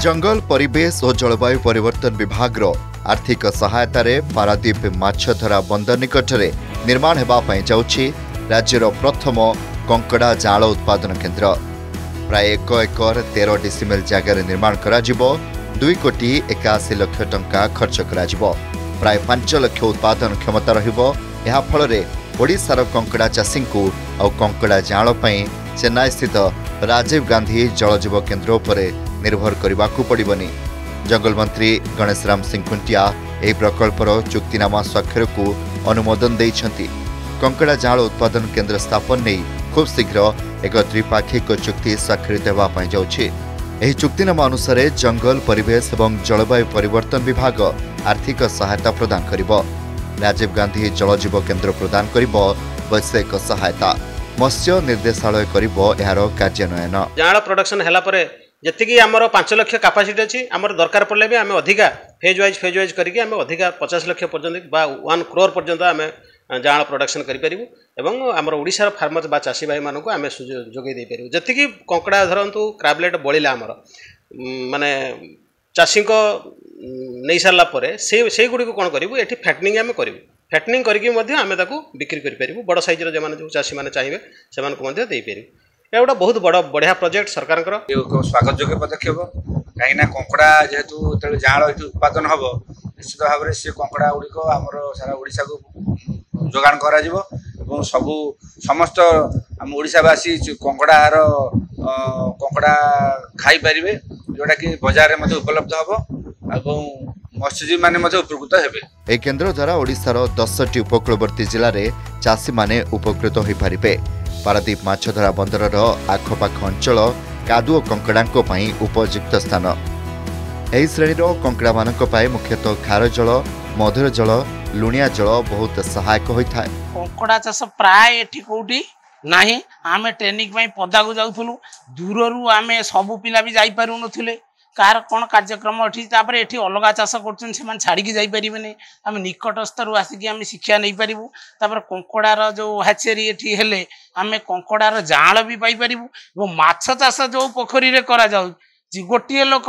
जंगल परिवेश और जलवायु परिवर्तन विभाग आर्थिक सहायतार पारादीप माछधरा बंदर निकट में निर्माण होगापाई जाउछि राज्यर प्रथम कंकड़ा जाल उत्पादन केन्द्र। प्राय 1 एकर 13 डिसिमिल जगार निर्माण करा 2 कोटी 81 लाख टंका खर्च करा प्राय 5 लाख उत्पादन क्षमता रहिबो। यहा फल ओडिशार कंकड़ा चाषी को और कंकड़ा जाल चेन्नई स्थित राजीव गांधी जलजीव केन्द्र पर निर्भर करने को पड़ोनी। जंगल मंत्री गणेश राम सिंह खुंटिया यह प्रकल्पर चुक्तिनामा स्वाक्षर को अनुमोदन देइछंती। कंकड़ा जाल उत्पादन केन्द्र स्थापन नहीं खूब शीघ्र एक त्रिपाक्षिक चुक्ति स्वाक्षरित होगापाई जाउछि। एही चुक्तिनामा अनुसार जंगल परिवेश और जलवायु परिवर्तन विभाग आर्थिक सहायता प्रदान करिबो। राजीव गांधी जलजीव केन्द्र प्रदान करिबो वैषयिक सहायता। मत्स्य निर्देशालय करिबो एहार कार्यान्वयन। जाल प्रोडक्शन हैला परे जतिकी आमर 5 लाख कैपेसिटी अछि आमर दरकार पड़ले भी आमे अधिका फेज वाइज करके आमे अधिका 50 लाख पर्यंत बा 1 करोड़ पर्यंत आमे जाल प्रोडक्शन करि परिबु एवं आमर ओडिसा फार्मर बा चाषी भाई मानको आमे जोगै दे परिबु। जतिकी कंकड़ा धरंतु क्राबलेट बळिला आमर माने चाषी को नहीं सारा पर से गुड़ी को कौन करूँ ये फैटनिंग आम करूँ फैटनिंग करके आम बिक्री करूँ बड़ साइज जो चाषी मैंने चाहिए से पारू। यह गोटे बहुत बड़ बढ़िया प्रोजेक्ट सरकार स्वागत योग्य पदक्षेप कहीं कंकड़ा जेहेतु जो जाल ये उत्पादन हम निश्चित भाव में सी कंकड़ा गुड़िक आमर सारा ओडिशा को जोगान करा सबू समस्त आम ओडिशावासी कंकड़ार कंकड़ा खाई पारे जोटा कि बाजार में उपलब्ध हम मत्स्यजीवी माने उपकृत हेबे। ए केन्द्र द्वारा ओडिशार 10टी उपकूलवर्ती जिले में चाषी माने उपकृत हो पारिबे। पारादीप माछधरा बंदर आखपाख अंचल कादुओ कंकड़ा उपयुक्त स्थान। एही श्रेणीर कंकड़ा मानक मुख्यतः खार जल मधुर जल लुणिया जल बहुत सहायक होता है। कंकड़ा चाष प्राय एठी कोठी नाही आमे ट्रेनिंग पदा को जाउथुलु दूररू आमे सबु पिला भी जाई पारु नथिले कार कौन कार्यक्रम अच्छी एठी अलग चाष कर छाड़ी जाई परिबेनी आम निकटस्थ आसिक आम शिक्षा नहीं पारू। कंकड़ार जो हैचेरी एठी हेले आम कंकड़ार जाल भी पाई पारू। माछ चाष जो पोखरी रे करा जाउ गोटे लोक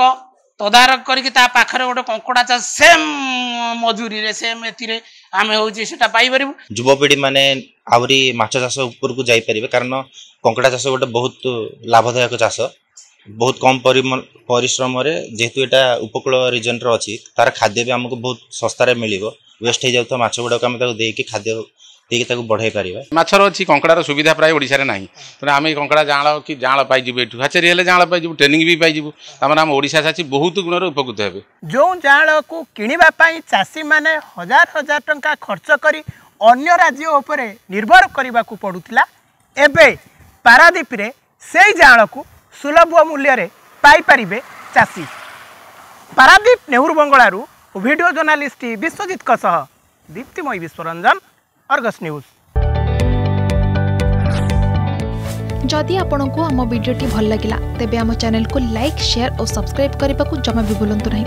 तदारक करके पाखरे गोटे कंकड़ा चाष सेम मजूरी रे सेम एथिरे आम होटा पाइपर। युवपीढ़ी माने आवरी माछ चाष ऊपर को जाई परिबे कारण कंकड़ा चाष गोटे बहुत लाभदायक चाष बहुत कम परिश्रम जेहेतु यहाँ उपकूल रिजन अच्छी तार खाद्य भी आमको बहुत सस्तार मिल वेस्ट हो जाता माछ गुड़ाक आम देकी खाद्य देकी बढ़ाई पार। माछर अच्छी कंकड़ार सुविधा प्राय ओडिशा ना तेना आम कंकड़ा जाल कि जाल पाइबू एठू हाचेरी हेले जाल पाइबू ट्रेनिंग भी पाइबू आम ओडिशा चाषी बहुत गुण उपकृत हे। जो जाल को किणवाई चाषी मैंने हजार हजार टंका खर्च करी अन्य राज्य उपरे निर्भर करने को पड़ूला एबे पारादीप रे से जाल को सुलभ मूल्य रे पाई परिबे चाषी। पारादीप नेहरू बंगलारू video journalist Biswajit Diptimayee Biswaranjan Argus news. जदि आपंक आम भिडी भल लगा तेब आम चैनल को लाइक शेयर और सब्सक्राइब करने को जमा भी भूलु नहीं।